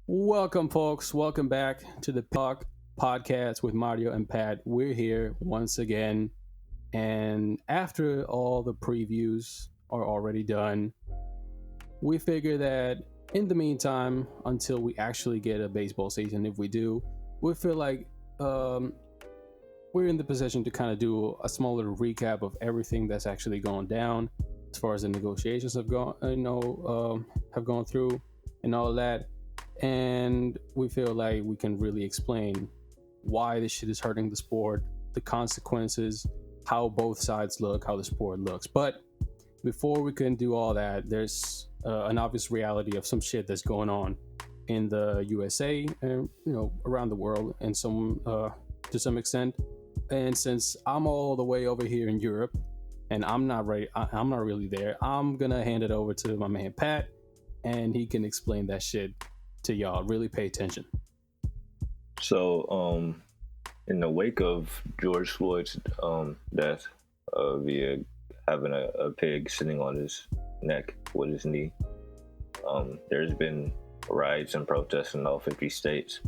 Welcome, folks. Welcome back to the Talk podcast with Mario and Pat. We're here once again. And after all the previews are already done, we figure that in the meantime, until we actually get a baseball season, if we do, we feel like we're in the position to kind of do a small little recap of everything that's actually gone down as far as the negotiations have gone, have gone through and all that. And we feel like we can really explain why this shit is hurting the sport, the consequences, how both sides look, how the sport looks. But before we can do all that, there's an obvious reality of some shit that's going on in the USA and around the world, and some to some extent. And since I'm all the way over here in Europe, and I'm not ready, I'm not really there. I'm gonna hand it over to my man Pat, and he can explain that shit to y'all. Really pay attention. So, in the wake of George Floyd's death via having a pig sitting on his neck with his knee, there's been riots and protests in all 50 states.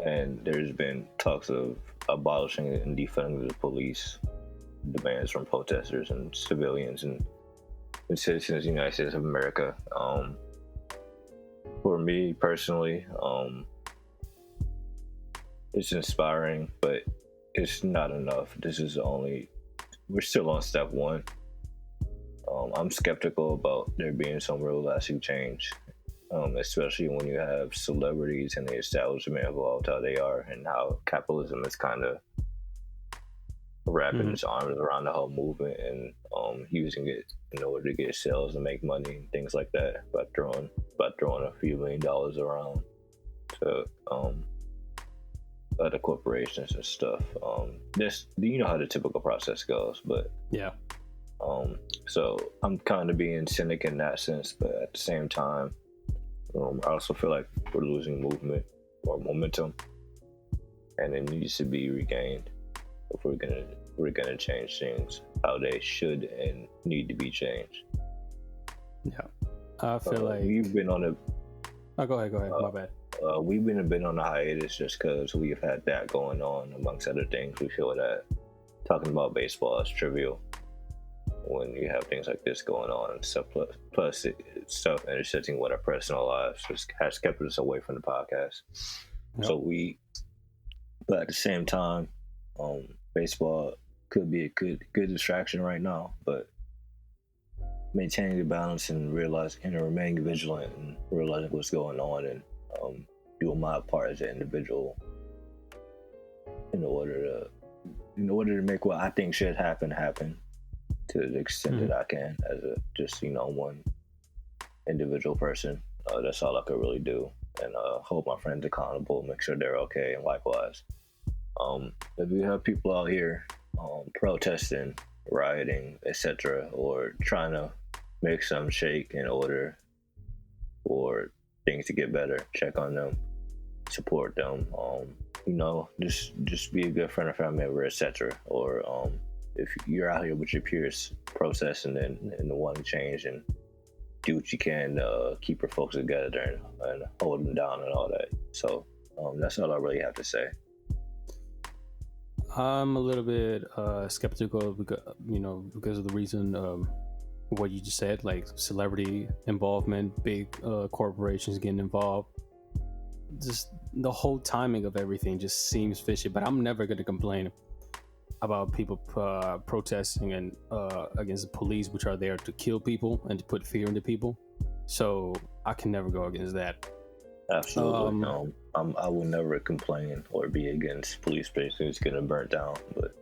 And there's been talks of abolishing and defunding the police, demands from protesters and civilians and citizens of the United States of America. For me personally, it's inspiring, but it's not enough. We're still on step one. I'm skeptical about there being some real lasting change, especially when you have celebrities and the establishment involved, how they are, and how capitalism is kind of wrapping its arms around the whole movement and using it in order to get sales and make money and things like that by throwing a few $1 million around to other corporations and stuff. This, you know how the typical process goes, but yeah. So I'm kind of being cynic in that sense, but at the same time, I also feel like we're losing movement or momentum, and it needs to be regained if we're gonna change things how they should and need to be changed. Yeah, I feel like we've been on a. Oh, go ahead. My bad. We've been on a hiatus just because we've had that going on amongst other things. We feel that talking about baseball is trivial when you have things like this going on and stuff. Plus stuff intersecting with our personal lives just has kept us away from the podcast. Yep. But at the same time, baseball could be a good distraction right now, but maintaining the balance and remaining vigilant and realizing what's going on and doing my part as an individual in order to make what I think should happen to the extent that I can as a just one individual person. That's all I could really do, and hold my friends accountable, make sure they're okay, and likewise. If you have people out here protesting, rioting, etc., or trying to make some shake in order for things to get better, check on them, support them. Just be a good friend or family member, etc. Or if you're out here with your peers protesting and wanting change, and do what you can to keep your folks together and hold them down and all that. So that's all I really have to say. I'm a little bit skeptical because of the reason what you just said, like celebrity involvement, big corporations getting involved. Just the whole timing of everything just seems fishy. But I'm never going to complain about people protesting and against the police, which are there to kill people and to put fear into people. So I can never go against that. Absolutely. I will never complain or be against police stations getting burnt down, but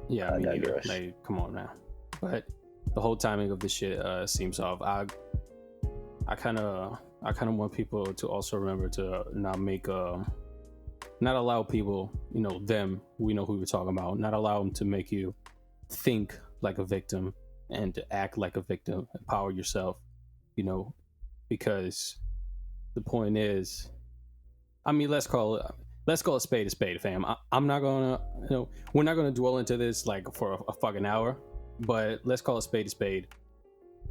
yeah, I mean, like, come on now. But the whole timing of this shit seems off. I kind of want people to also remember to not allow people, them, we know who we're talking about, not allow them to make you think like a victim and to act like a victim, empower yourself, because the point is, I mean, let's call it spade, fam. I'm not gonna, we're not gonna dwell into this like for a fucking hour, but let's call it spade.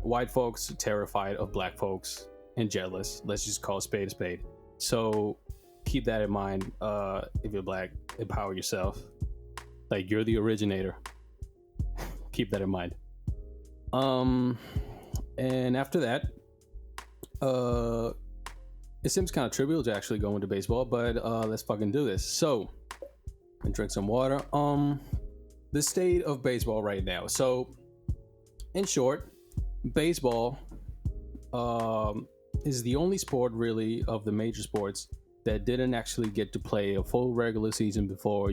White folks are terrified of black folks. and jealous. Let's just call a spade a spade. So keep that in mind. If you're black, empower yourself. Like, you're the originator. Keep that in mind. And after that, it seems kind of trivial to actually go into baseball, but let's fucking do this. So, and drink some water. The state of baseball right now. So, in short, baseball is the only sport really of the major sports that didn't actually get to play a full regular season before,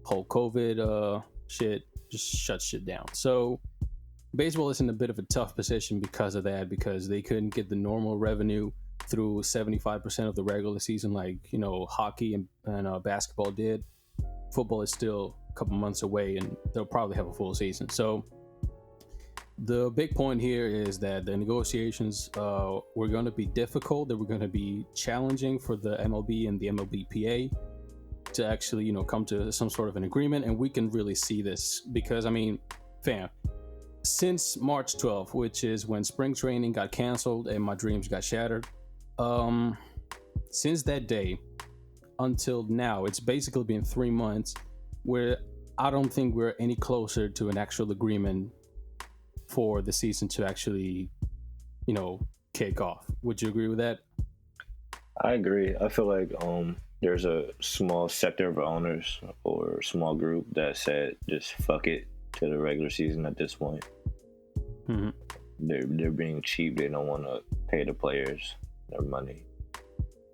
whole COVID shit just shut shit down. So baseball is in a bit of a tough position because of that, because they couldn't get the normal revenue through 75% of the regular season like, hockey and basketball did. Football is still a couple months away and they'll probably have a full season. So the big point here is that the negotiations were going to be difficult. They were going to be challenging for the MLB and the MLBPA to actually, come to some sort of an agreement. And we can really see this because, fam, since March 12th, which is when spring training got canceled and my dreams got shattered, since that day until now, it's basically been 3 months where I don't think we're any closer to an actual agreement for the season to actually, kick off. Would you agree with that? I agree. I feel like there's a small sector of owners or a small group that said just fuck it to the regular season at this point. Mm-hmm. They're being cheap. They don't want to pay the players their money,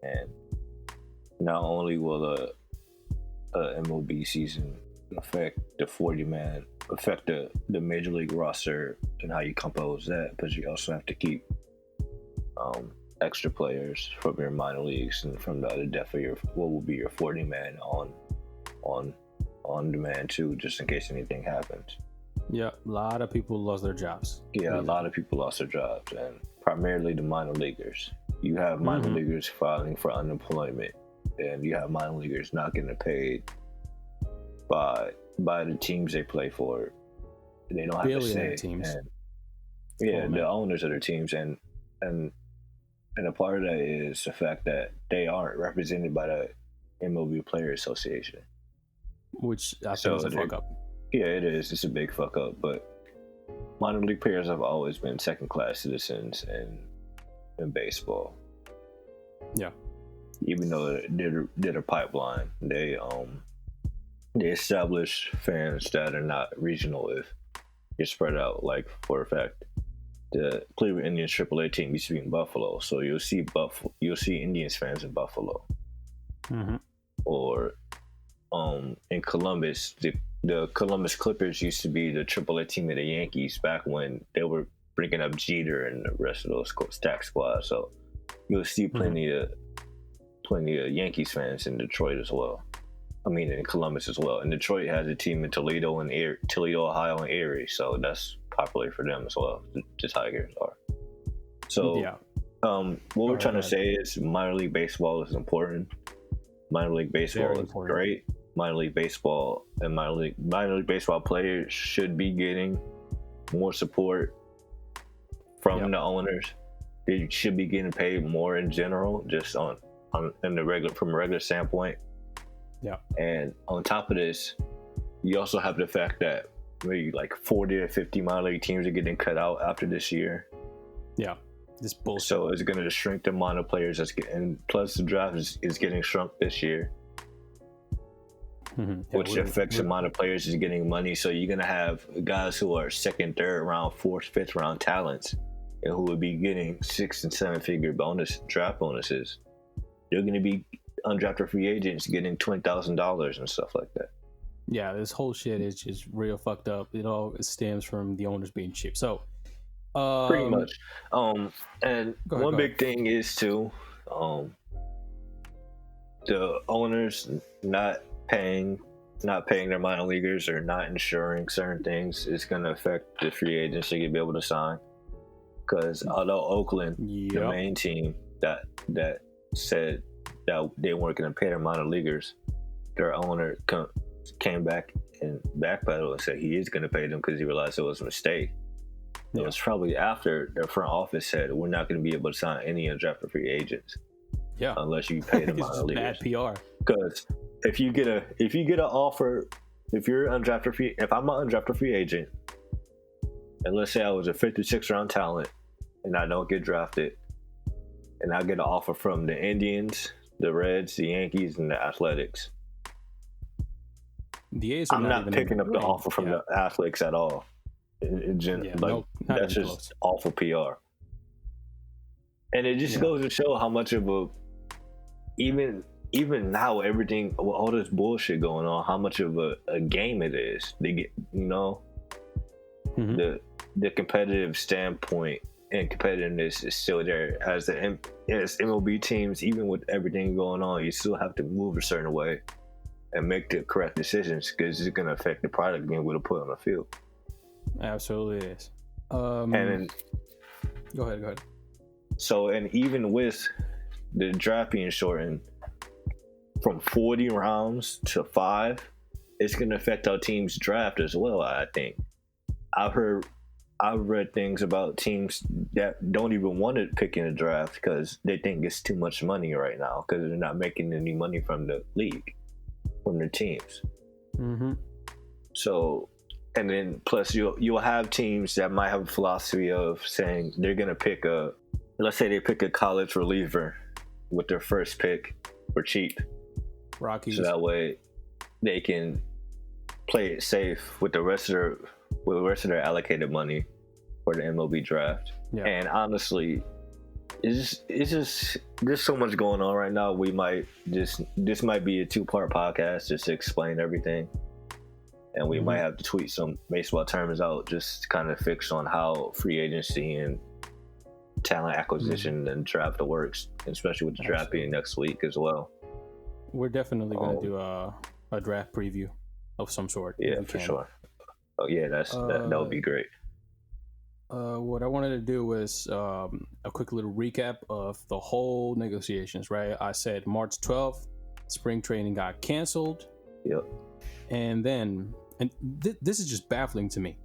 and not only will a MLB season affect the 40-man, affect the major league roster and how you compose that, but you also have to keep extra players from your minor leagues and from the other depth of what will be your 40-man on demand too, just in case anything happens. Yeah, a lot of people lost their jobs. Yeah, a lot of people lost their jobs, and primarily the minor leaguers. You have minor leaguers filing for unemployment, and you have minor leaguers not getting paid by the teams they play for. They don't have to say teams. And, the owners of their teams, and a part of that is the fact that they aren't represented by the MLB Player Association, which I think is a fuck up. Yeah, it is. It's a big fuck up. But minor league players have always been second-class citizens in baseball. Yeah. Even though they're a pipeline, they establish fans that are not regional. If you're spread out, like for a fact, the Cleveland Indians AAA team used to be in Buffalo, so you'll see Indians fans in Buffalo, or in Columbus, the Columbus Clippers used to be the AAA team of the Yankees back when they were bringing up Jeter and the rest of those stack squads. So you'll see plenty of Yankees fans in Detroit as well. In Columbus as well. And Detroit has a team in Toledo, Ohio, and Erie, so that's popular for them as well. The Tigers are. So, what we're trying to say is minor league baseball is important. Minor league baseball is great. Minor league baseball and minor league baseball players should be getting more support from the owners. They should be getting paid more in general, just from a regular standpoint. Yeah. And on top of this, you also have the fact that maybe like 40 or 50 minor league teams are getting cut out after this year. Yeah. This bullshit. So it's going to shrink the amount of players and plus the draft is getting shrunk this year. Which affects the amount of players is getting money. So you're going to have guys who are second, third round, fourth, fifth round talents and who would be getting 6 and 7 figure draft bonuses. They're going to be undrafted free agents getting $20,000 and stuff like that. Yeah, this whole shit is just real fucked up. It all stems from the owners being cheap. So pretty much. And one big thing is too, the owners not paying their minor leaguers or not insuring certain things is going to affect the free agents they can be able to sign. Because although Oakland, the main team that said that they weren't going to pay their minor leaguers, their owner came back and backpedaled and said he is going to pay them because he realized it was a mistake. It was probably after their front office said we're not going to be able to sign any undrafted free agents. Yeah, unless you pay them it's just bad PR. Because if you get an offer, if you're undrafted free, if I'm an undrafted free agent, and let's say I was a 56 round talent, and I don't get drafted, and I get an offer from the Indians, the Reds, the Yankees, and the Athletics, the A's I'm not picking up the offer from the Athletics at all. That's just close. Awful PR. And it just goes to show how much of a even now, everything with all this bullshit going on, how much of a game it is. They get, the competitive standpoint and competitiveness is still there. As MLB teams, even with everything going on, you still have to move a certain way and make the correct decisions because it's going to affect the product being able to put on the field. Absolutely it is. And then, go ahead. So, and even with the draft being shortened from 40 rounds to 5, it's going to affect our team's draft as well, I think. I've read things about teams that don't even want to pick in the draft because they think it's too much money right now because they're not making any money from the league, from their teams. Mm-hmm. So, and then plus you'll have teams that might have a philosophy of saying they're going to let's say they pick a college reliever with their first pick for cheap. Rockies. So that way they can play it safe with the rest of their allocated money for the MLB draft. Yeah. And honestly, it's just there's so much going on right now. This might be a 2-part podcast just to explain everything. And we might have to tweet some baseball terms out just to kind of fix on how free agency and talent acquisition and draft works, especially with the draft being next week as well. We're definitely going to do a draft preview of some sort. Yeah, for sure. Oh yeah, that would be great. What I wanted to do was a quick little recap of the whole negotiations, right? I said March 12th, spring training got canceled. Yep. And then, this is just baffling to me.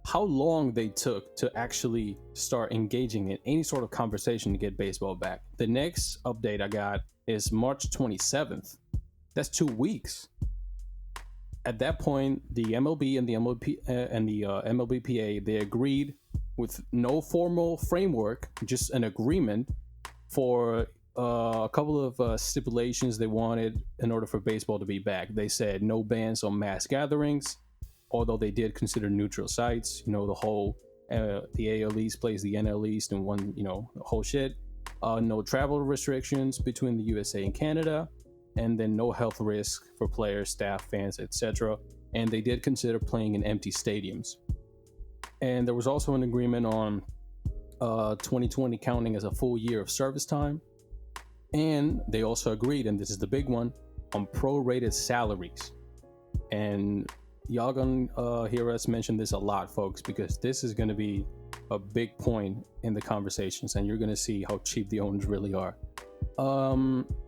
How long they took to actually start engaging in any sort of conversation to get baseball back. The next update I got is March 27th. That's 2 weeks. At that point, the MLB and the MLBPA, they agreed with no formal framework, just an agreement for a couple of stipulations they wanted in order for baseball to be back. They said no bans on mass gatherings, although they did consider neutral sites, the whole the AL East plays the NL East and one, the whole shit. No travel restrictions between the USA and Canada, and then no health risk for players, staff, fans, etc. And they did consider playing in empty stadiums. And there was also an agreement on 2020 counting as a full year of service time. And they also agreed, and this is the big one, on prorated salaries. And y'all gonna hear us mention this a lot, folks, because this is gonna be a big point in the conversations, and you're gonna see how cheap the owners really are.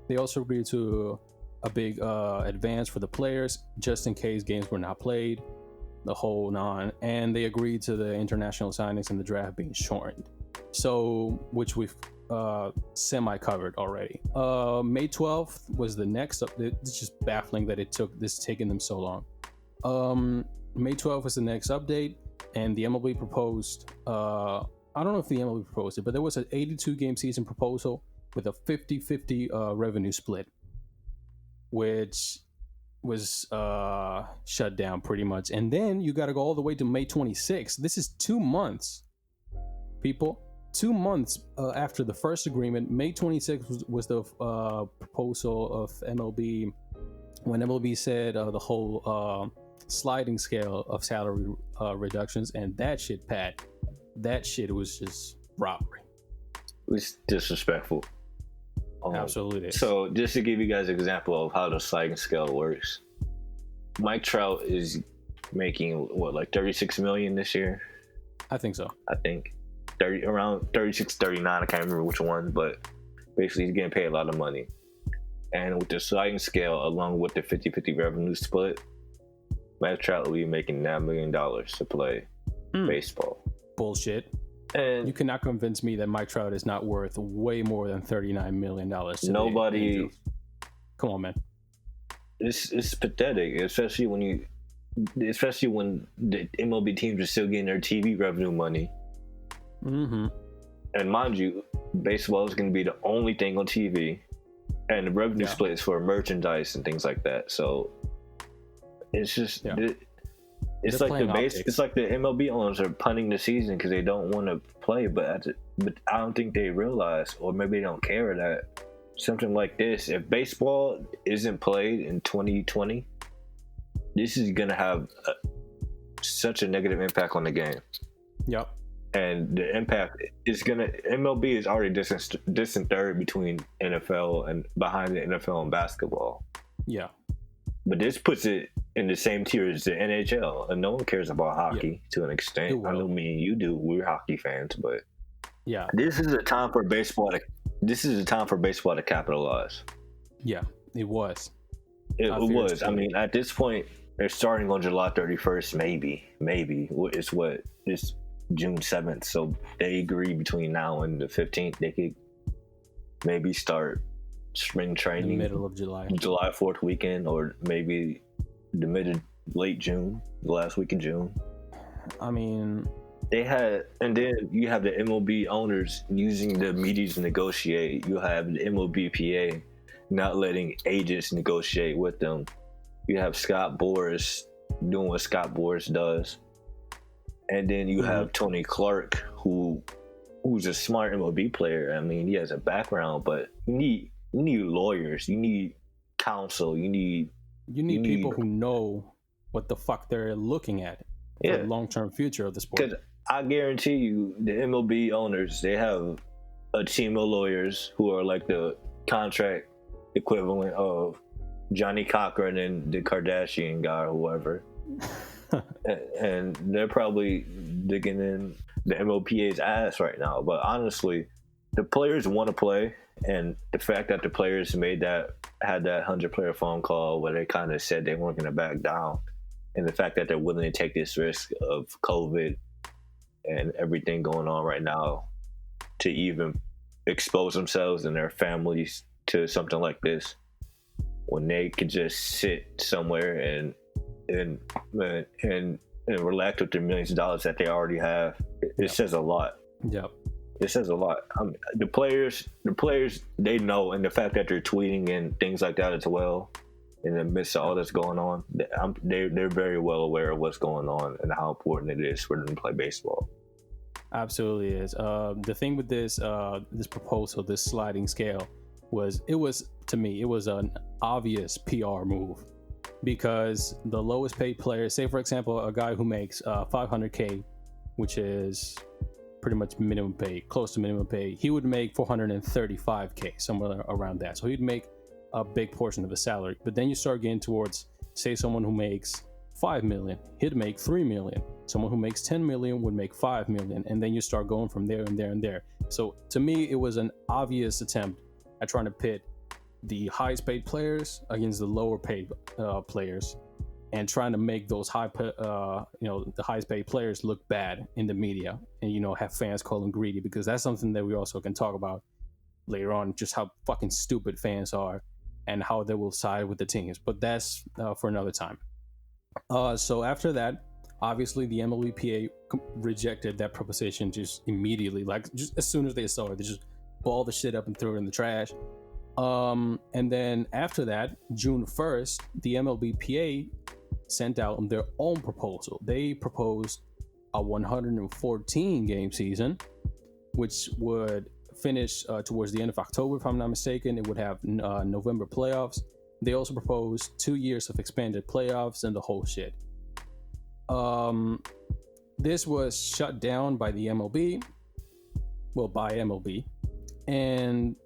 They also agreed to a big advance for the players, just in case games were not played, the whole nine. And they agreed to the international signings and the draft being shortened. So, which we've semi-covered already. May 12th was the next up. It's just baffling that taking them so long. May 12th was the next update, and the MLB proposed, I don't know if the MLB proposed it, but there was an 82 game season proposal with a 50-50 revenue split, which was shut down pretty much. And then you got to go all the way to May 26th. This is 2 months, people. 2 months after the first agreement. May 26th was the proposal of MLB, when MLB said the whole sliding scale of salary reductions, and that shit, Pat, that shit was just robbery. It was disrespectful. Absolutely. So just to give you guys an example of how the sliding scale works, Mike Trout is making like 36 million this year. I think so. I think around 36, 39. I can't remember which one, but basically he's getting paid a lot of money. And with the sliding scale, along with the 50-50 revenue split, Mike Trout will be making $9 million to play baseball. bullshit. And You cannot convince me that Mike Trout is not worth way more than $39 million. nobody. Come on, man. It's pathetic, especially when the MLB teams are still getting their TV revenue money. Mm-hmm. And mind you, baseball is going to be the only thing on TV, and the revenue splits for merchandise and things like that. So it's just it's like the MLB owners are punting the season because they don't want to play, but I don't think they realize, or maybe they don't care, that something like this, if baseball isn't played in 2020, this is going to have such a negative impact on the game. Yep. And the impact is MLB is already distant third between NFL and behind the NFL and basketball. Yeah. But this puts it in the same tier as the NHL, and no one cares about hockey to an extent. I know me and you do. We're hockey fans, but yeah, this is a time for baseball to capitalize. Yeah, it was. It was. I mean, at this point, they're starting on July 31st. Maybe it's June 7th. So they agree between now and the 15th. They could maybe start spring training in the middle of July 4th weekend, or maybe the late June, the last week of June. I mean, and then you have the MLB owners using the media to negotiate. You have the MLBPA not letting agents negotiate with them. You have Scott Boras doing what Scott Boras does. And then you have Tony Clark, who's a smart MLB player. I mean, he has a background, but you need lawyers, you need counsel, you need people who know what the fuck they're looking at for the long-term future of the sport. Because I guarantee you, the MLB owners, they have a team of lawyers who are like the contract equivalent of Johnny Cochran and the Kardashian guy or whoever. And they're probably digging in the MLBPA's ass right now. But honestly, the players want to play, and the fact that the players had that 100-player phone call where they kind of said they weren't going to back down, and the fact that they're willing to take this risk of COVID and everything going on right now to even expose themselves and their families to something like this, when they could just sit somewhere and relax with the millions of dollars that they already have, it says a lot. Yep. It says a lot. The players, they know, and the fact that they're tweeting and things like that as well, in the midst of all that's going on, they're very well aware of what's going on and how important it is for them to play baseball. Absolutely is. The thing with this proposal, this sliding scale, to me, it was an obvious PR move, because the lowest paid player, say for example, a guy who makes $500K, which is pretty much minimum pay, close to minimum pay, he would make $435K, somewhere around that. So he'd make a big portion of the salary. But then you start getting towards, say, someone who makes $5 million, he'd make $3 million. Someone who makes $10 million would make $5 million, and then you start going from there and there and there. So to me, it was an obvious attempt at trying to pit the highest paid players against the lower paid players, and trying to make those the highest paid players look bad in the media, and have fans call them greedy, because that's something that we also can talk about later on, just how fucking stupid fans are and how they will side with the teams. But that's for another time. So after that, obviously the MLBPA rejected that proposition just immediately, like just as soon as they saw it, they just balled the shit up and threw it in the trash. And then after that, June 1st, the MLBPA sent out their own proposal. They proposed a 114 game season, which would finish towards the end of October, if I'm not mistaken. It would have November playoffs. They also proposed 2 years of expanded playoffs and the whole shit. This was shut down by the MLB. Well, by MLB. And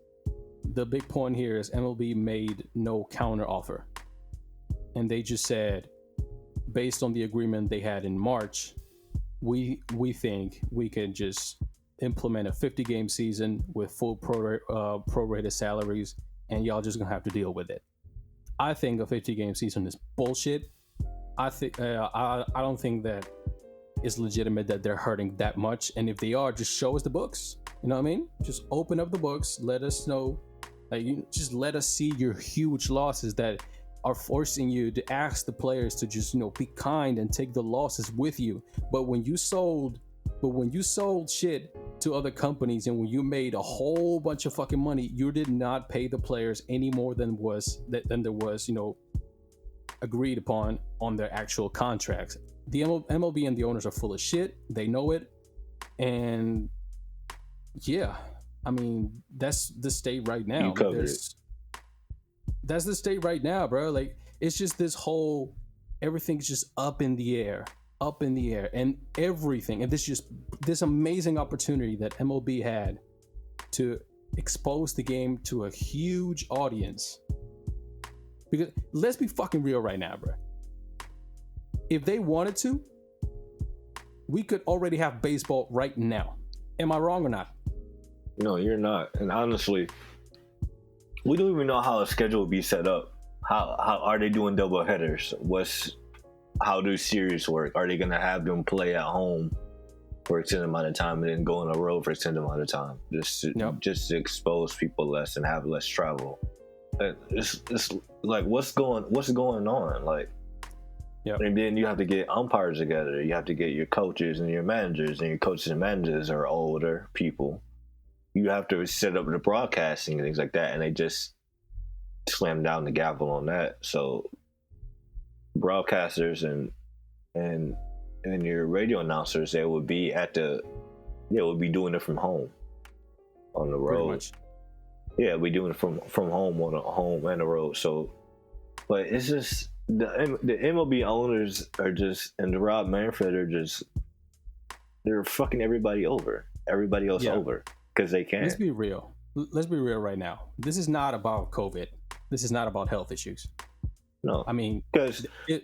the big point here is MLB made no counter offer. And they just said, based on the agreement they had in March, we think we can just implement a 50-game season with full prorated salaries, and y'all just gonna have to deal with it. I think a 50-game season is bullshit. I don't think that it's legitimate that they're hurting that much. And if they are, just show us the books. You know what I mean? Just open up the books. Let us know. Like, you just let us see your huge losses that are forcing you to ask the players to just, be kind and take the losses with you. But when you sold shit to other companies and when you made a whole bunch of fucking money, you did not pay the players any more than there was, agreed upon on their actual contracts. The MLB and the owners are full of shit. They know it. And yeah, I mean, that's the state right now. You covered it. That's the state right now, bro. Like, it's just everything's just up in the air, and everything. And this amazing opportunity that MLB had to expose the game to a huge audience. Because let's be fucking real right now, bro. If they wanted to, we could already have baseball right now. Am I wrong or not? No, you're not. And honestly, we don't even know how a schedule will be set up. How are they doing double headers? How do series work? Are they gonna have them play at home for an extended amount of time and then go on a road for an extended amount of time? Just to expose people less and have less travel. It's like what's going on? Like, yep. And then you have to get umpires together. You have to get your coaches and your managers, and your coaches and managers are older people. You have to set up the broadcasting and things like that, and they just slam down the gavel on that. So broadcasters and your radio announcers, they would be doing it from home on the road. Pretty much. Yeah, we doing it from home on a home and the road. So, but it's just the MLB owners are just, and the Rob Manfred they're fucking everybody else over because they can. Let's be real right now. This is not about COVID. This is not about health issues. No, I mean, because is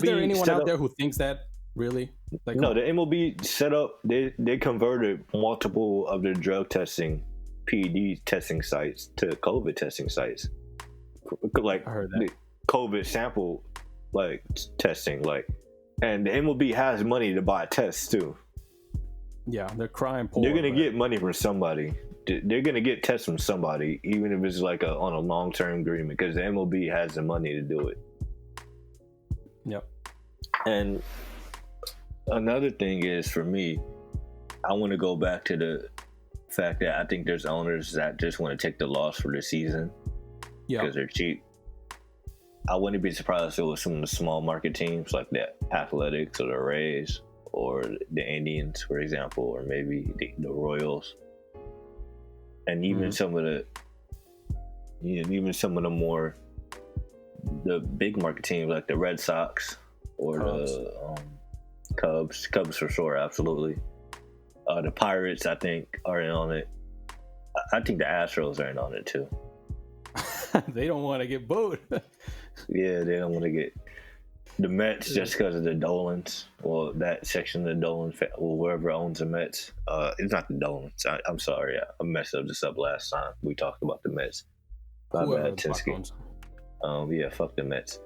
there anyone out there who thinks that really? Like, no, the MLB set up. They converted multiple of their drug testing, PED testing sites to COVID testing sites. Like, I heard that. The COVID sample testing, and the MLB has money to buy tests too. Yeah, they're crying poor. They're gonna get money from somebody. They're gonna get tests from somebody, even if it's on a long-term agreement, because the MLB has the money to do it. Yep. And another thing is, for me, I want to go back to the fact that I think there's owners that just want to take the loss for the season because they're cheap. I wouldn't be surprised if it was some of the small market teams like the Athletics or the Rays or the Indians, for example, or maybe the Royals, and even some of the the big market teams like the Red Sox or the Cubs for sure, absolutely. The Pirates, I think, are in on it. I think the Astros are in on it too. They don't want to get booed. Yeah, they don't want to get the Mets just because of the Dolans. Well, that section of the Dolan, whoever owns the Mets. It's not the Dolans. I'm sorry, I messed this up last time. We talked about the Mets. My bad, Tinsky. Yeah, fuck the Mets.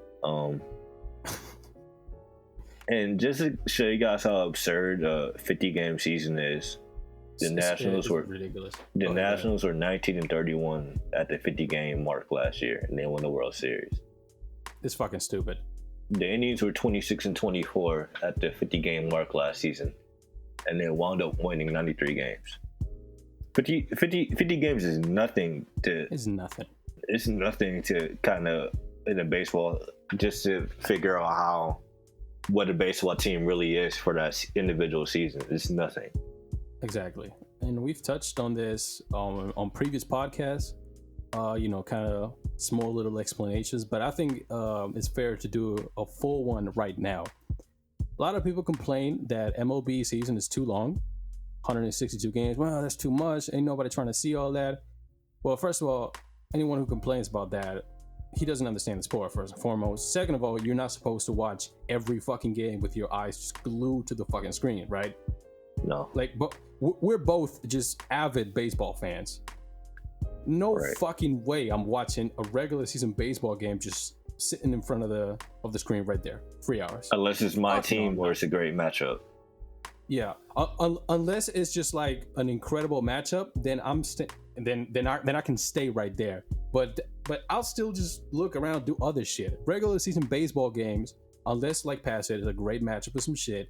And just to show you guys how absurd a 50-game season is, the Nationals were ridiculous. The Nationals were 19-31 at the 50-game mark last year, and they won the World Series. It's fucking stupid. The Indians were 26-24 at the 50-game mark last season, and they wound up winning 93 games. 50 games is nothing to. It's nothing. It's nothing to kind of in a baseball just to figure out what a baseball team really is for that individual season. It's nothing. Exactly. And we've touched on this on previous podcasts, kind of small little explanations, but I think it's fair to do a full one right now. A lot of people complain that MLB season is too long, 162 games. Well, that's too much. Ain't nobody trying to see all that. Well, first of all, anyone who complains about that, he doesn't understand the sport, first and foremost. Second of all, you're not supposed to watch every fucking game with your eyes just glued to the fucking screen, right? No. But we're both just avid baseball fans. No fucking way I'm watching a regular season baseball game just sitting in front of the screen right there, 3 hours. Unless it's my team or it's a great matchup. Yeah, unless it's just like an incredible matchup, then then I can stay right there. But I'll still just look around, do other shit. Regular season baseball games, unless like Pat said, it's a great matchup with some shit.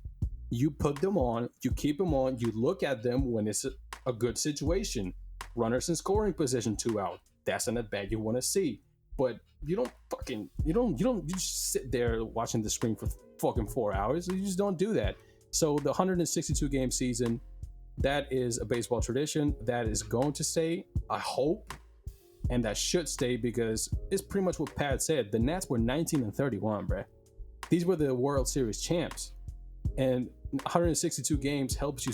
You put them on, you keep them on, you look at them when it's a good situation. Runners in scoring position, 2 out. That's an at bat you want to see. But you just sit there watching the screen for fucking 4 hours. You just don't do that. So the 162 game season, that is a baseball tradition that is going to stay, I hope, and that should stay because it's pretty much what Pat said. The Nats were 19-31, bruh. These were the World Series champs, and 162 games helps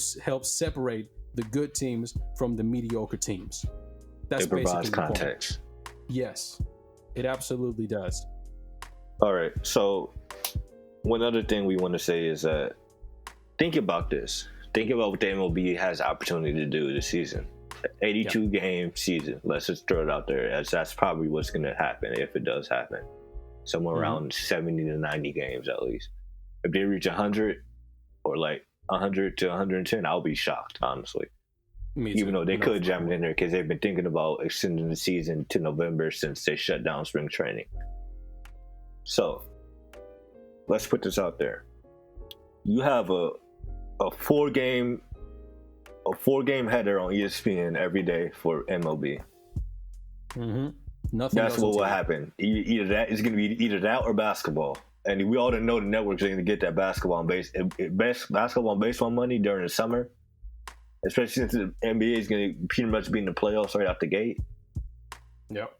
separate the good teams from the mediocre teams. It provides context. Yes, it absolutely does. All right. So one other thing we want to say is that think about this. Think about what the MLB has the opportunity to do this season. 82 game season. Let's just throw it out there as that's probably what's going to happen if it does happen. Somewhere around 70 to 90 games at least. If they reach 100 or like 100 to 110, I'll be shocked, honestly. Even though they could jam it in there because they've been thinking about extending the season to November since they shut down spring training. So let's put this out there. You have a four game header on ESPN every day for MLB. Nothing. That's what will happen. Either that is going to be either that or basketball. And we all know the networks are going to get that basketball and baseball money during the summer, especially since the NBA is going to pretty much be in the playoffs right out the gate. Yep.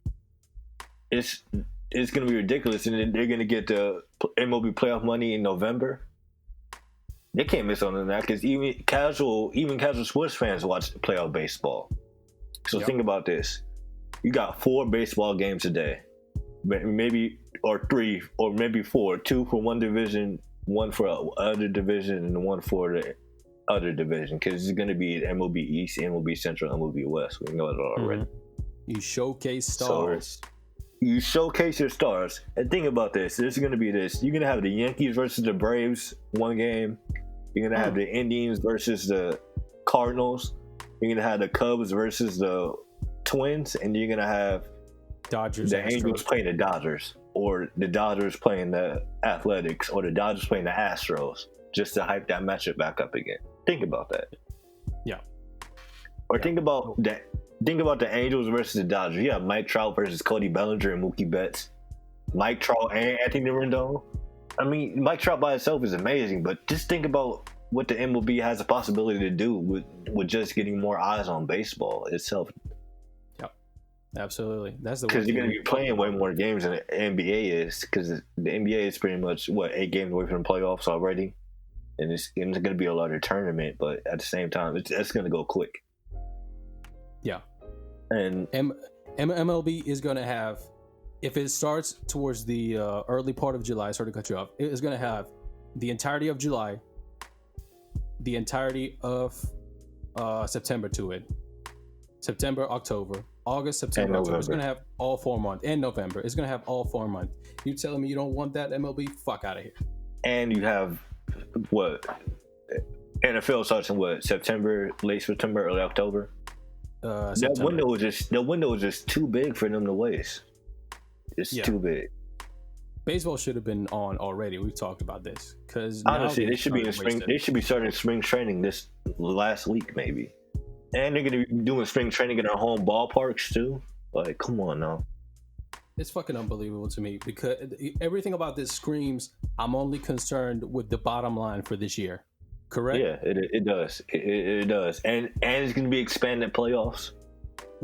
It's going to be ridiculous, and they're going to get the MLB playoff money in November. They can't miss on that because even casual sports fans watch playoff baseball. So think about this: you got 4 baseball games a day, maybe or 3 or maybe 4, 2 for one division, 1 for other division, and 1 for the other division. Because it's going to be MLB East, MLB Central, MLB West. We know it already. You showcase stars. So, you showcase your stars, and think about this. There's going to be this. You're going to have the Yankees versus the Braves one game. You're going to have the Indians versus the Cardinals. You're going to have the Cubs versus the Twins. And you're going to have the Angels playing the Dodgers. Or the Dodgers playing the Athletics. Or the Dodgers playing the Astros. Just to hype that matchup back up again. Think about that. Yeah. Or think about that. Think about the Angels versus the Dodgers. You have Mike Trout versus Cody Bellinger and Mookie Betts. Mike Trout and Anthony Rendon. I mean, Mike Trout by itself is amazing, but just think about what the MLB has the possibility to do with just getting more eyes on baseball itself. Yep, absolutely. That's the because you're going to be playing way more games than the NBA is. Because the NBA is pretty much 8 games away from the playoffs already, and it's going to be a larger tournament. But at the same time, it's going to go quick. Yeah, and MLB is going to have. If it starts towards the early part of July, sorry to cut you off, it is going to have the entirety of July, the entirety of September to it. September, October, August, September, October. It's going to have all 4 months. And November. It's going to have all 4 months. You telling me you don't want that, MLB? Fuck out of here. And you have, NFL starts in September, late September, early October? That window is just too big for them to waste. It's too big. Baseball should have been on already. We've talked about this because honestly, they should be in spring. They should be starting spring training this last week, maybe. And they're going to be doing spring training in our home ballparks too. Like, come on now. It's fucking unbelievable to me because everything about this screams. I'm only concerned with the bottom line for this year. Correct? Yeah, it does. It does, and it's going to be expanded playoffs.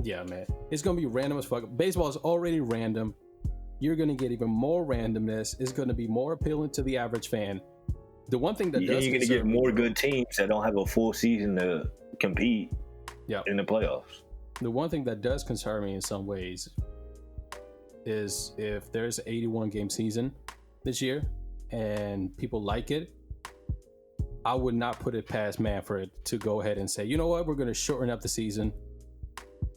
Yeah, man, it's going to be random as fuck. Baseball is already random. You're going to get even more randomness. It's going to be more appealing to the average fan. The one thing that does you're going to get more good teams that don't have a full season to compete in the playoffs. The one thing that does concern me in some ways is if there's an 81 game season this year and people like it, I would not put it past Manfred to go ahead and say, you know what, we're going to shorten up the season.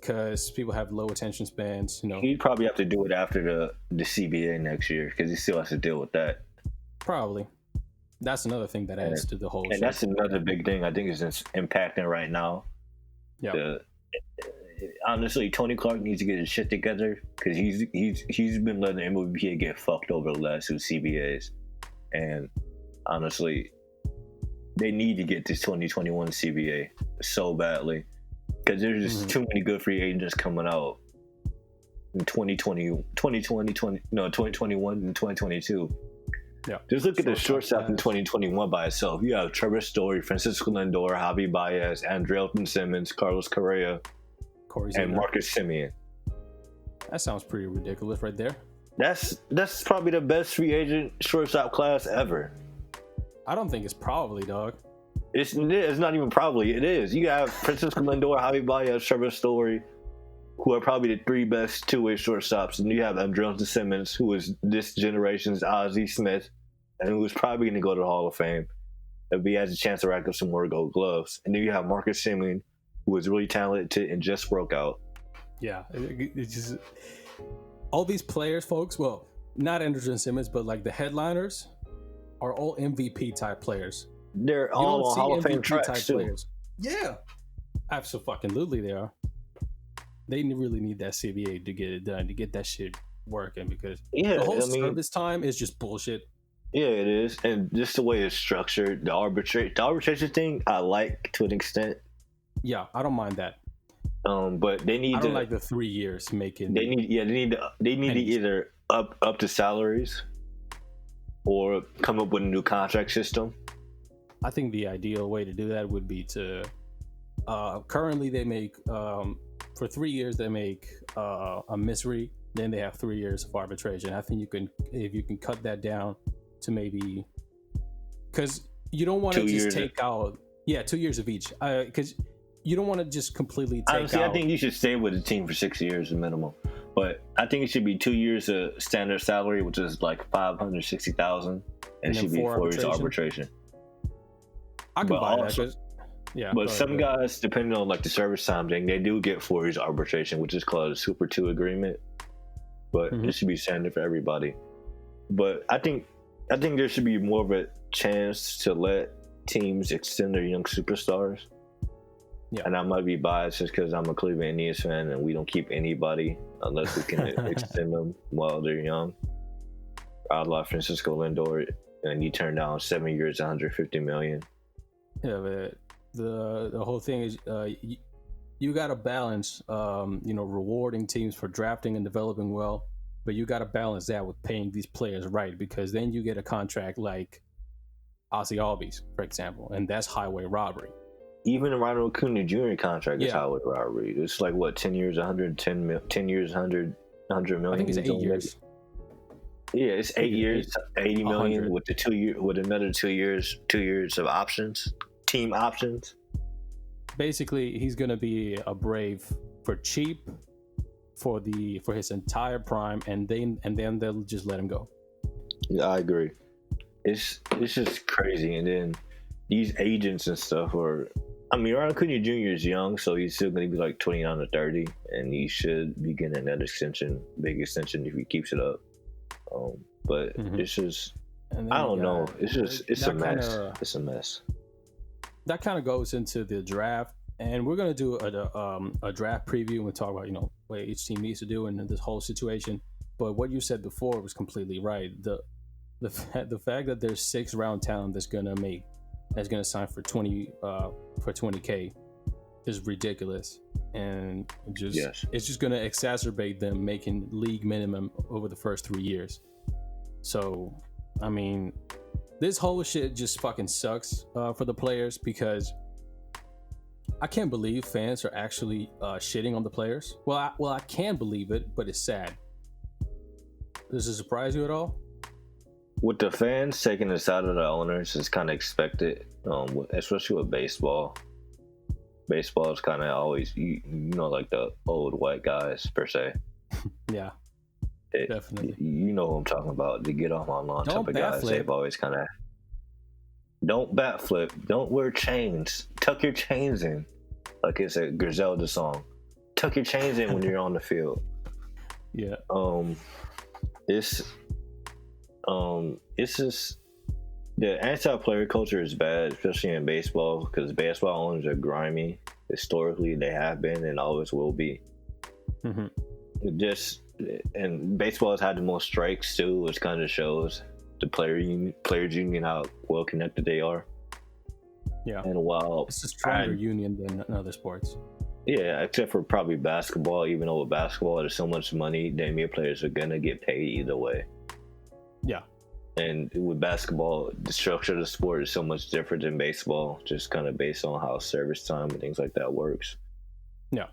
Because people have low attention spans, He'd probably have to do it after the CBA next year because he still has to deal with that. Probably. That's another thing that adds to the whole and shit. that's another big thing I think is impacting right now. Yeah. Honestly, Tony Clark needs to get his shit together because he's been letting the MLBPA get fucked over the last two CBAs, and honestly, they need to get this 2021 CBA so badly because there's just too many good free agents coming out in 2021 and 2022. Yeah. Just look at the shortstop in 2021 by itself. You have Trevor Story, Francisco Lindor, Javi Baez, Andrelton Simmons, Carlos Correa, and Marcus Semien. That sounds pretty ridiculous right there. That's probably the best free agent shortstop class ever. I don't think it's probably, dog. It's not even probably. It is. You have Francisco Lindor, Javi Baez, Trevor Story, who are probably the three best two-way shortstops, and you have Andrelton Simmons, who is this generation's Ozzie Smith, and who is probably going to go to the Hall of Fame if he has a chance to rack up some more Gold Gloves. And then you have Marcus Semien, who is really talented and just broke out. Yeah, it's just all these players, folks. Well, not Andrelton Simmons, but like the headliners are all MVP type players. They're all on Hall of Fame tracks too. Players. Yeah, absolutely, they are. They really need that CBA to get it done, to get that shit working, because the whole service time is just bullshit. Yeah, it is, and just the way it's structured, the arbitration thing, I like to an extent. Yeah, I don't mind that. But they need. I don't like the 3 years making. They need to either up the salaries, or come up with a new contract system. I think the ideal way to do that would be to. Currently, they make for 3 years they make a misery. Then they have 3 years of arbitration. I think if you can cut that down to maybe, because you don't want to just take out 2 years of each, because you don't want to just completely take Honestly, out. I think you should stay with the team for 6 years minimum, but I think it should be 2 years of standard salary, which is like $560,000, and it should be 4 years of arbitration. I can buy that. Yeah, but some guys, depending on like the service time thing, they do get 4 years arbitration, which is called a Super 2 agreement. But it should be standard for everybody. But I think there should be more of a chance to let teams extend their young superstars. Yeah. And I might be biased just because I'm a Cleveland Indians fan, and we don't keep anybody unless we can extend them while they're young. I love Francisco Lindor, and he turned down 7 years, $150 million. Yeah, but the whole thing is you got to balance, rewarding teams for drafting and developing well, but you got to balance that with paying these players right, because then you get a contract like Ozzie Albies, for example, and that's highway robbery. Even the Ronald Acuna Jr. contract is highway robbery. It's like what, 10 years, 110 years, 100 million. I think it's 8 years. Yeah, it's 8 years, 80 million 100. With another 2 years of options, team options. Basically, he's gonna be a Brave for cheap for his entire prime, and then they'll just let him go. Yeah, I agree. It's just crazy, and then these agents and stuff are. I mean, Ronald Acuna Jr. is young, so he's still going to be like 29 or 30, and he should be getting that big extension if he keeps it up. But it's just, I don't know. It's a mess. It's a mess. That kind of goes into the draft, and we're going to do a draft preview and we'll talk about, what each team needs to do in this whole situation. But what you said before was completely right. The fact that there's 6-round talent that's going to sign for 20K is ridiculous, and it's just going to exacerbate them making league minimum over the first 3 years. So, I mean, this whole shit just fucking sucks for the players, because I can't believe fans are actually shitting on the players. Well, I can believe it, but it's sad. Does it surprise you at all? With the fans taking the side of the owners is kind of expected, especially with baseball. Baseball is kind of always, like the old white guys, per se. Yeah, definitely. You know what I'm talking about. To get off my lawn type of guys. They've always kind of, don't bat flip. Don't wear chains. Tuck your chains in. Like it's a Griselda song. Tuck your chains in when you're on the field. Yeah. It's just, The anti-player culture is bad, especially in baseball, because baseball owners are grimy. Historically, they have been and always will be. Just and baseball has had the most strikes too, which kind of shows the players union how well connected they are. Yeah, and while it's a stronger union than in other sports. Yeah, except for probably basketball. Even though with basketball, there's so much money, the NBA players are gonna get paid either way. Yeah. And with basketball, the structure of the sport is so much different than baseball, just kind of based on how service time and things like that works. Yeah,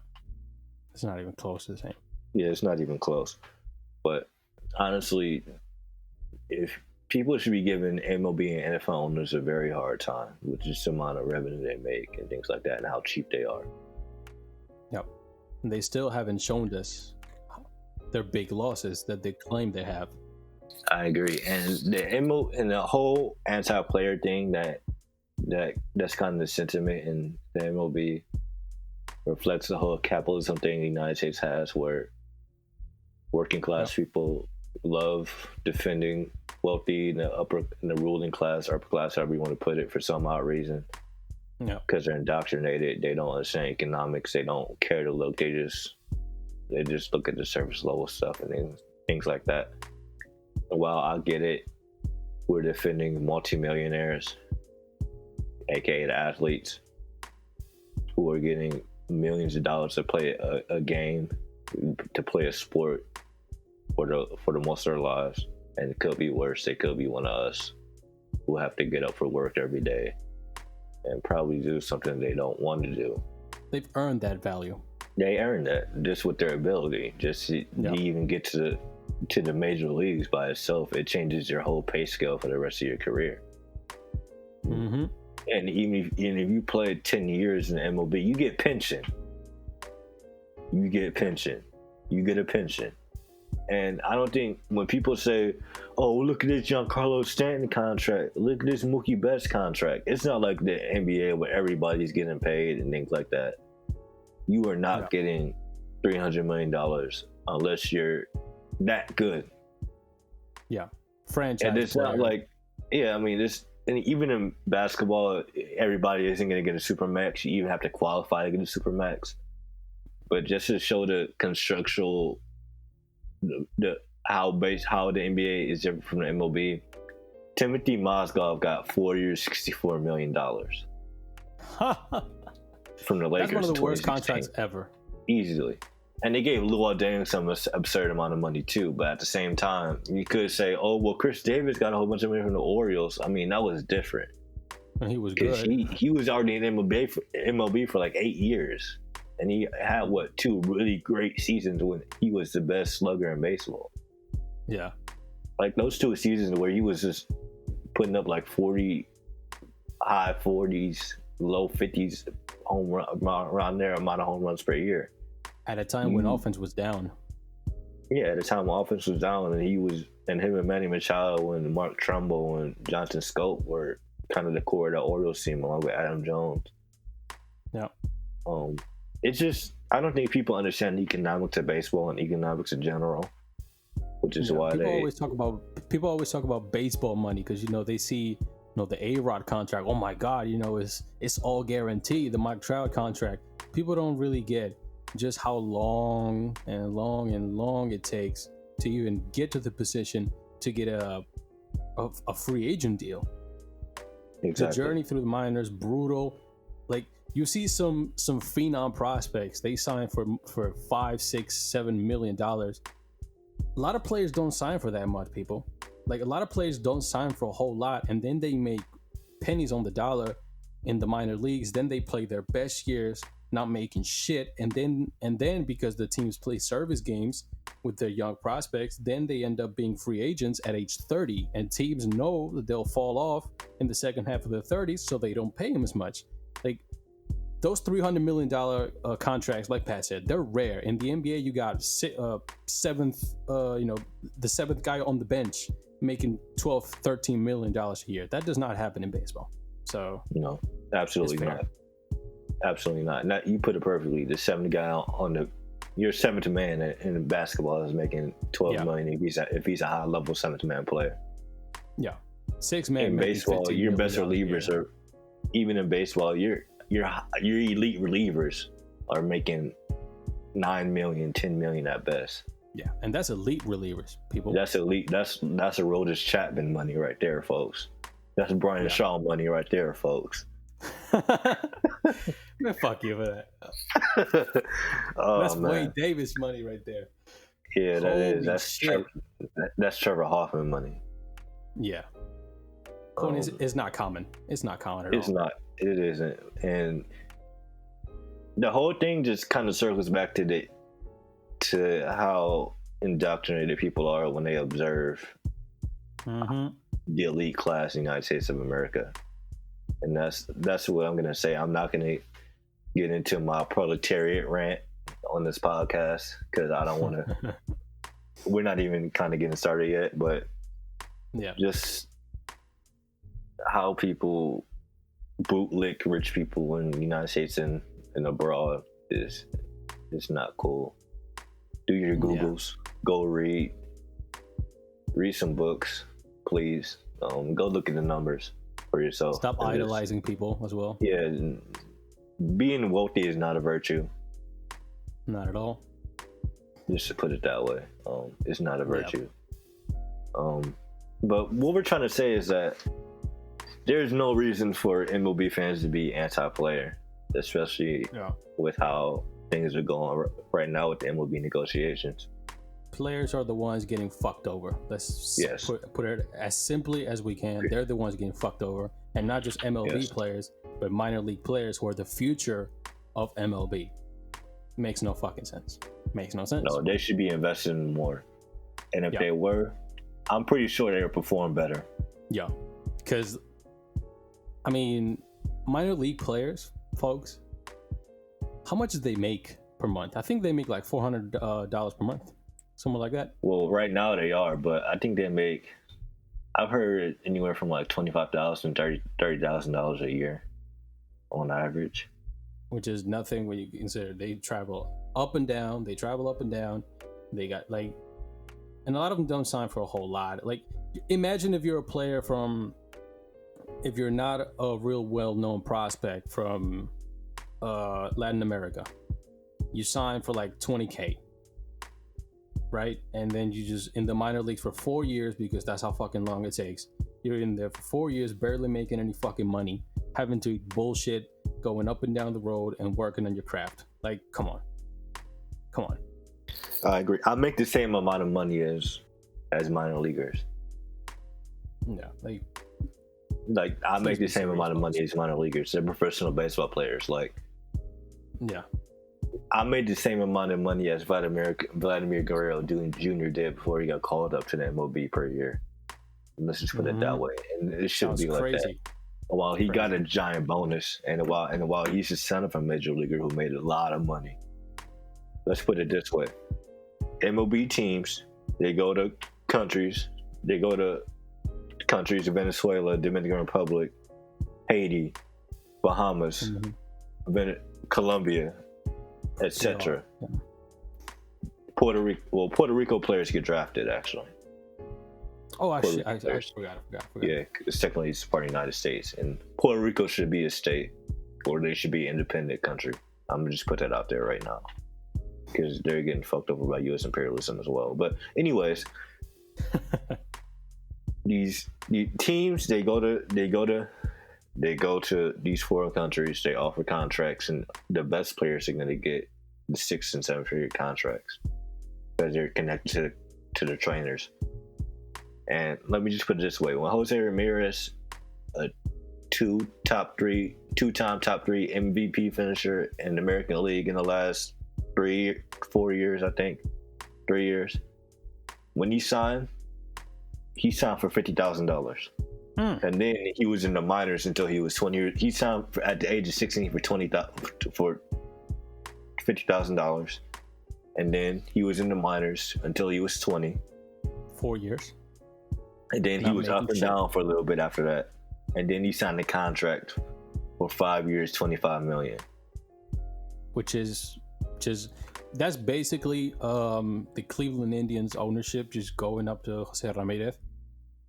it's not even close to the same. Yeah, it's not even close. But honestly, if people should be giving MLB and NFL owners a very hard time with just the amount of revenue they make and things like that and how cheap they are. Yep. And they still haven't shown us their big losses that they claim they have. I agree. And the whole anti-player thing that's kind of the sentiment in the MLB reflects the whole capitalism thing the United States has, where working class people love defending wealthy in the ruling class, upper class, however you want to put it, for some odd reason. Yeah. Because they're indoctrinated, they don't understand economics, they don't care to look, they just look at the surface level stuff and things like that. And while I get it, we're defending multimillionaires, aka the athletes, who are getting millions of dollars to play a game, to play a sport for the most of their lives. And it could be worse. They could be one of us who have to get up for work every day and probably do something they don't want to do. They've earned that value. They earned that just with their ability. Just to even get to the major leagues by itself, it changes your whole pay scale for the rest of your career. Mm-hmm. And even if you play 10 years in the MLB, you get pension. You get a pension. And I don't think when people say, "Oh, look at this Giancarlo Stanton contract. Look at this Mookie Betts contract," it's not like the NBA where everybody's getting paid and things like that. You are not getting $300 million unless you're that good. Yeah, franchise. And it's not like, and even in basketball, everybody isn't going to get a super max. You even have to qualify to get a super max. But just to show the constructual, how the NBA is different from the MLB, Timothy Mozgov got 4 years, $64 million from the Lakers. That's one of the worst contracts ever. Easily. And they gave Luol Deng some absurd amount of money too. But at the same time, you could say, "Oh, well, Chris Davis got a whole bunch of money from the Orioles." I mean, that was different. And he was good. He was already in MLB for like 8 years. And he had, 2 really great seasons when he was the best slugger in baseball. Yeah. Like those 2 seasons where he was just putting up like 40, high 40s, low 50s home run, around there amount of home runs per year. At a time when offense was down. Yeah, at a time when offense was down, and him and Manny Machado and Mark Trumbo and Jonathan Scope were kind of the core of the Orioles team along with Adam Jones. Yeah. It's just, I don't think people understand the economics of baseball and economics in general, which is why people always talk about baseball money because they see the A-Rod contract. Oh my God, it's all guaranteed. The Mike Trout contract. People don't really get just how long it takes to even get to the position to get a free agent deal. Exactly. The journey through the minors, brutal. Like, you see some phenom prospects, they sign for $5, $6, $7 million. A lot of players don't sign for that much, people. Like, a lot of players don't sign for a whole lot, and then they make pennies on the dollar in the minor leagues. Then they play their best years, not making shit, and then because the teams play service games with their young prospects, then they end up being free agents at age 30, and teams know that they'll fall off in the second half of their 30s, so they don't pay them as much. Like, those $300 million contracts, like Pat said, they're rare. In the NBA, you got the seventh guy on the bench making $12, $13 million a year. That does not happen in baseball. So no, absolutely not. Absolutely not. Not, you put it perfectly. The seventh guy your seventh man in basketball is making $12 million if he's a high level seventh man player. Yeah. 6 man in making baseball, $15 your million best a year. relievers are, even in baseball, your elite relievers are making 9 million, 10 million at best. Yeah, and that's elite relievers, people. That's elite. That's a Aroldis Chapman money right there, folks. That's Brian Shaw money right there, folks. Man, fuck you for that. That's man. Wade Davis money right there. Yeah, that Holy is. That's shit. That's Trevor Hoffman money. Yeah. It's not common. It's not common at all. It's not. It isn't. And the whole thing just kind of circles back to how indoctrinated people are when they observe the elite class in the United States of America. And that's what I'm gonna say. I'm not gonna get into my proletariat rant on this podcast because I don't want to. We're not even kind of getting started yet, but yeah, just how people bootlick rich people in the United States and abroad is not cool. Do your Googles. Go read some books, please. Go look at the numbers for yourself. Stop idolizing people as well. Yeah, being wealthy is not a virtue. Not at all. Just to put it that way, it's not a virtue. But what we're trying to say is that there's no reason for MLB fans to be anti-player, especially with how things are going right now with the MLB negotiations. Players are the ones getting fucked over. Let's put it as simply as we can. They're the ones getting fucked over, and not just MLB players, but minor league players who are the future of MLB. Makes no fucking sense. Makes no sense. No, they should be investing more. And if they were, I'm pretty sure they would perform better. Yeah, because I mean, minor league players, folks, how much do they make per month? I think they make like $400 per month, something like that. Well, right now they are, but I think they make. I've heard anywhere from like $25,000 to $30,000 a year, on average. Which is nothing when you consider they travel up and down. They travel up and down. They got like, and a lot of them don't sign for a whole lot. Like, imagine if you're a player if you're not a real well-known prospect from Latin America, you sign for like $20K, right? And then you just in the minor leagues for 4 years, because that's how fucking long it takes. You're in there for 4 years, barely making any fucking money, having to bullshit, going up and down the road and working on your craft. Like, come on. I agree. I make the same amount of money as minor leaguers. Yeah, like I make the same amount of money as minor leaguers. They're professional baseball players. Like, yeah, I made the same amount of money as Vladimir Guerrero Jr. did before he got called up to the MLB per year. Let's just put it that way. And it shouldn't be like that. While he got a giant bonus, and while he's the son of a major leaguer who made a lot of money. Let's put it this way: MLB teams, they go to countries, Venezuela, Dominican Republic, Haiti, Bahamas, Colombia, etc. Puerto Rico players get drafted, actually. Oh, I forgot. Yeah, it's technically it's part of the United States, and Puerto Rico should be a state, or they should be an independent country. I'm gonna just put that out there right now, because they're getting fucked over by U.S. imperialism as well. But anyways, these teams they go to these foreign countries. They offer contracts, and the best players are gonna get the 6 and 7 figure contracts because they're connected to the trainers. And let me just put it this way: when Jose Ramirez, a two-time top three MVP finisher in the American League in the last 4 years, I think, 3 years, when he signed for $50,000, and then he was in the minors until he was 20 years. He signed at the age of 16 for $50,000, and then he was in the minors until he was 20. 4 years. And then he was up and down for a little bit after that. And then he signed a contract for 5 years, $25 million. Which is that's basically the Cleveland Indians ownership just going up to Jose Ramirez.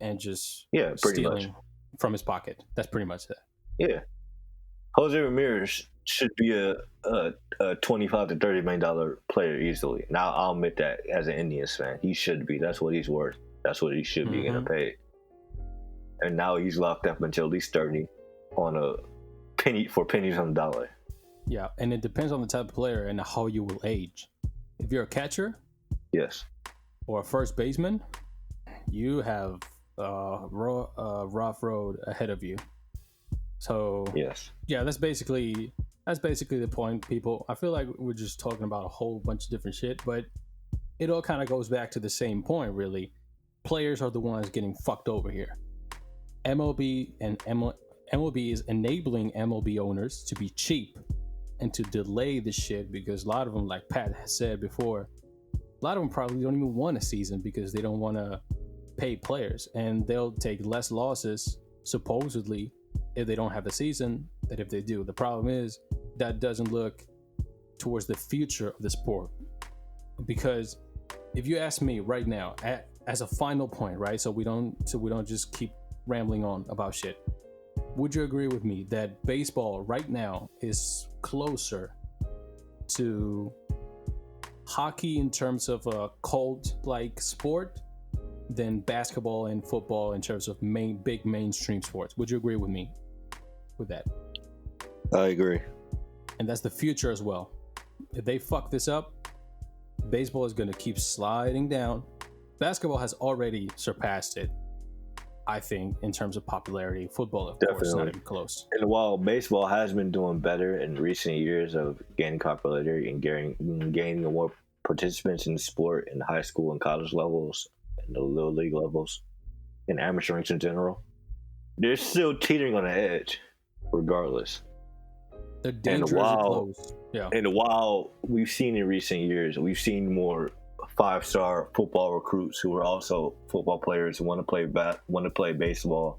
and just pretty stealing much from his pocket. That's pretty much that. Yeah, Jose Ramirez should be a $25 to $30 million player easily. Now I'll admit that as an Indians fan, he should be. That's what he's worth. That's what he should be getting paid. And now he's locked up until at least 30 on a pennies on the dollar. Yeah, and it depends on the type of player and how you will age. If you're a catcher, yes, or a first baseman, you have a rough road ahead of you. So yes, yeah, that's basically the point, people. I feel like we're just talking about a whole bunch of different shit, but it all kind of goes back to the same point, really. Players are the ones getting fucked over here. MLB is enabling MLB owners to be cheap and to delay the shit, because a lot of them, like Pat has said before, a lot of them probably don't even want a season because they don't want to pay players, and they'll take less losses supposedly if they don't have a season than if they do. The problem is that doesn't look towards the future of the sport, because if you ask me right now, as a final point, right? So we don't just keep rambling on about shit. Would you agree with me that baseball right now is closer to hockey in terms of a cult-like sport than basketball and football in terms of big mainstream sports? Would you agree with me with that? I agree. And that's the future as well. If they fuck this up, baseball is going to keep sliding down. Basketball has already surpassed it, I think, in terms of popularity. Football, of course, is not even close. And while baseball has been doing better in recent years of gaining popularity and gaining more participants in the sport in high school and college levels and the little league levels and amateur ranks in general, they're still teetering on the edge regardless. The danger is close. Yeah. And while we've seen in recent years, we've seen more 5-star football recruits who are also football players who want to play baseball,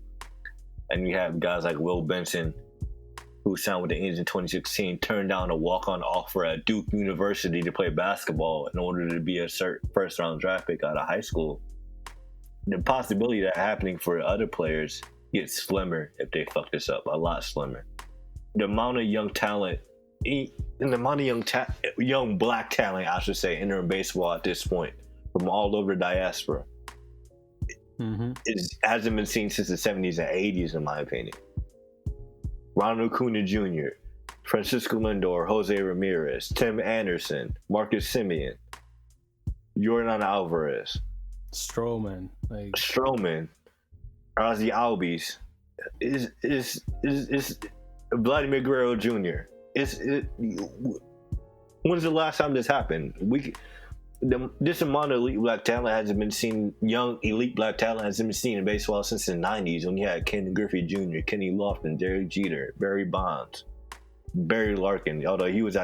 and you have guys like Will Benson, who signed with the Indians in 2016, turned down a walk-on offer at Duke University to play basketball in order to be a first-round draft pick out of high school. The possibility of that happening for other players gets slimmer if they fuck this up, a lot slimmer. The amount of young talent, and the amount of young black talent, I should say, entering baseball at this point from all over the diaspora, hasn't been seen since the 70s and 80s, in my opinion. Ronald Acuna Jr., Francisco Lindor, Jose Ramirez, Tim Anderson, Marcus Semien, Yordan Alvarez, Stroman, Ozzy Albies, is Vladimir Guerrero Jr. When's the last time this happened? This amount of elite black talent hasn't been seen. Young elite black talent hasn't been seen in baseball since the 90s, when you had Ken Griffey Jr., Kenny Lofton, Derek Jeter, Barry Bonds, Barry Larkin. Although he was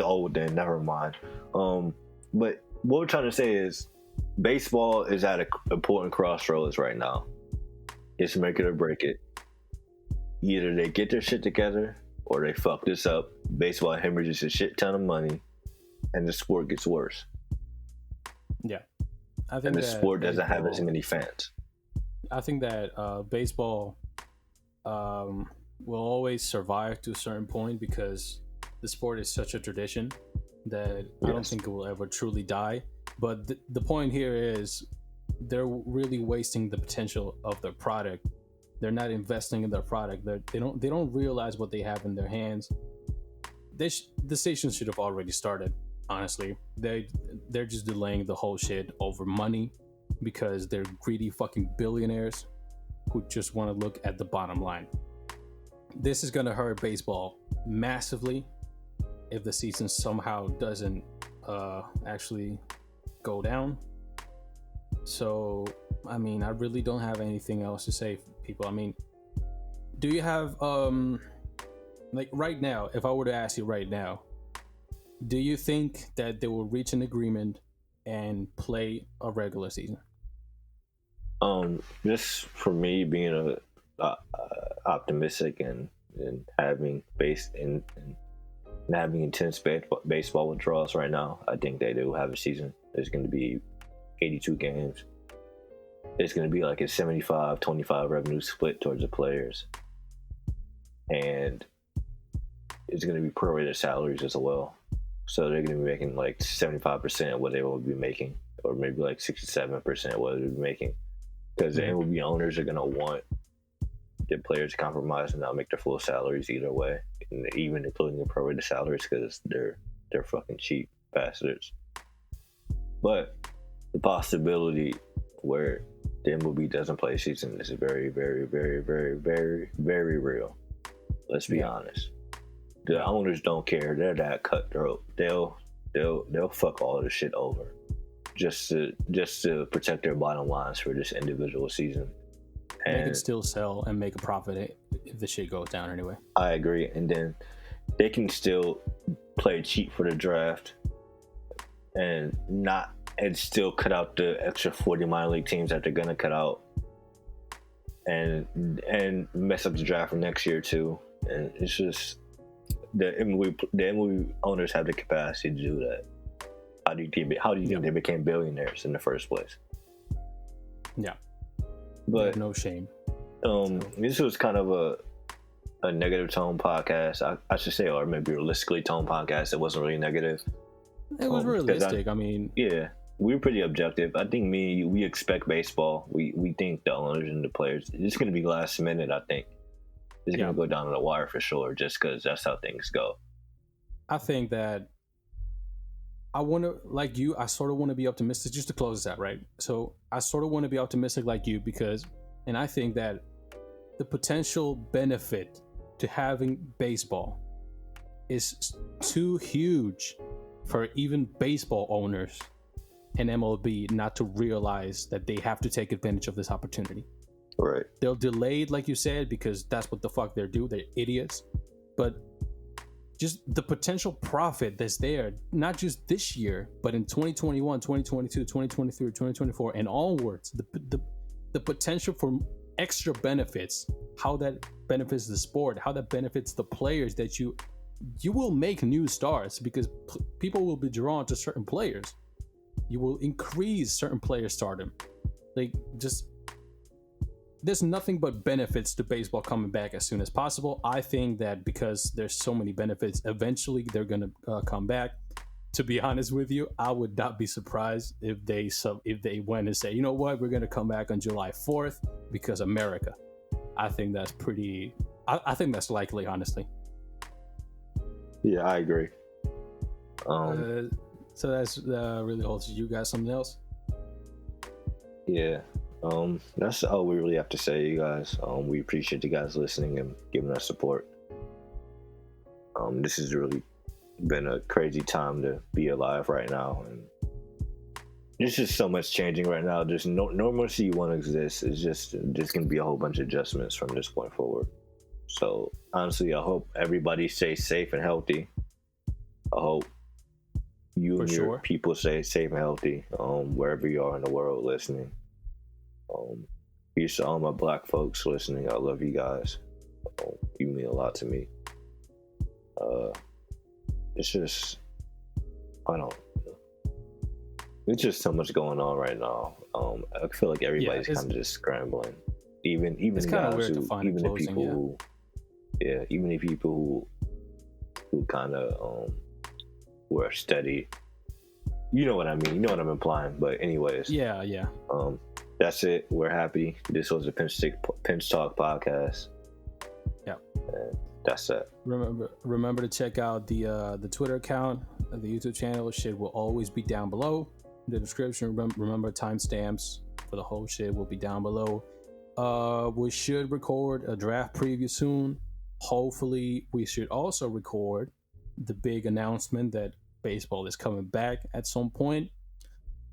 old then, never mind. But what we're trying to say is, baseball is at an important crossroads right now. It's make it or break it. Either they get their shit together or they fuck this up. Baseball hemorrhages a shit ton of money, and the sport gets worse. Yeah, I think and the sport doesn't have as many fans. I think that baseball will always survive to a certain point, because the sport is such a tradition that I don't think it will ever truly die. But the point here is, they're really wasting the potential of their product. They're not investing in their product. They don't realize what they have in their hands. The station should have already started. Honestly, they're just delaying the whole shit over money, because they're greedy fucking billionaires who just want to look at the bottom line. This is gonna hurt baseball massively if the season somehow doesn't actually go down. So, I mean, I really don't have anything else to say, people. I mean, do you have like right now, if I were to ask you right now, do you think that they will reach an agreement and play a regular season? Just for me being optimistic and having having intense baseball withdrawals right now, I think they do have a season. There's going to be 82 games. it's going to be like a 75-25 revenue split towards the players. And it's going to be prorated salaries as well. So they're going to be making like 75% of what they will be making, or maybe like 67% of what they'll be making. Because the MLB owners are going to want the players to compromise and not make their full salaries either way, and even including the prorated salaries, because they're fucking cheap bastards. But the possibility where the MLB doesn't play season is very, very, very, very, very, very real. Let's be honest. The owners don't care. They're that cutthroat. They'll fuck all this shit over just to protect their bottom lines for this individual season. And they can still sell and make a profit if the shit goes down anyway. I agree. And then they can still play cheap for the draft and still cut out the extra 40 minor league teams that they're gonna cut out, and mess up the draft for next year too. And it's just the MLB owners have the capacity to do that. How do you think they became billionaires in the first place? Yeah, but no shame. This was kind of a negative tone podcast, I should say, or maybe realistically tone podcast. It wasn't really negative. It was realistic. Yeah, we were pretty objective. I think we expect baseball. We think the owners and the players, it's going to be last minute. I think it's going to go down to the wire for sure, just because that's how things go. I think that I want to, like you, I sort of want to be optimistic, just to close this out, right? So I sort of want to be optimistic like you, and I think that the potential benefit to having baseball is too huge for even baseball owners and MLB not to realize that they have to take advantage of this opportunity. Right. They'll delay it, like you said, because that's what the fuck they're doing. They're idiots. But just the potential profit that's there, not just this year, but in 2021, 2022, 2023, 2024, and onwards, the potential for extra benefits, how that benefits the sport, how that benefits the players, that you will make new stars because people will be drawn to certain players. You will increase certain players' stardom. Like, just there's nothing but benefits to baseball coming back as soon as possible. I think that because there's so many benefits, eventually they're gonna come back. To be honest with you, I would not be surprised if they went and say, you know what, we're gonna come back on July 4th because America. I think that's pretty. I think that's likely, honestly. Yeah, I agree. So that's really all. You got something else? Yeah. That's all we really have to say, you guys. We appreciate you guys listening and giving us support. This has really been a crazy time to be alive right now, and there's just so much changing right now. There's no normalcy won't exist. It's just gonna be a whole bunch of adjustments from this point forward. So honestly, I hope everybody stays safe and healthy. I hope you and your people stay safe and healthy, wherever you are in the world listening. Peace to all my black folks listening. I love you guys. You mean a lot to me. It's just, I don't know. It's just so much going on right now. I feel like everybody's kind of just scrambling. Even the guys even the people who kind of who are steady. You know what I mean. You know what I'm implying. But anyways. Yeah. That's it. We're happy. This was a Pinch Talk podcast. Yeah. And that's it. Remember to check out the Twitter account, the YouTube channel. Shit will always be down below in the description. Remember timestamps for the whole shit will be down below. We should record a draft preview soon. Hopefully, we should also record the big announcement that baseball is coming back at some point.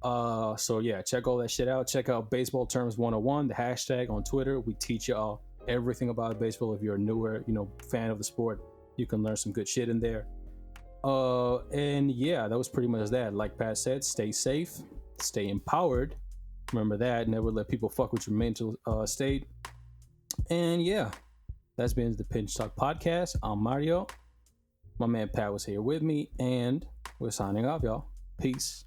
So yeah, check all that shit out. Check out Baseball Terms 101, the hashtag on Twitter. We teach y'all everything about baseball. If you're a newer, fan of the sport, you can learn some good shit in there. And yeah, that was pretty much that. Like Pat said, stay safe, stay empowered. Remember that. Never let people fuck with your mental state. And yeah, that's been the Pinch Talk podcast. I'm Mario. My man Pat was here with me, and we're signing off, y'all. Peace.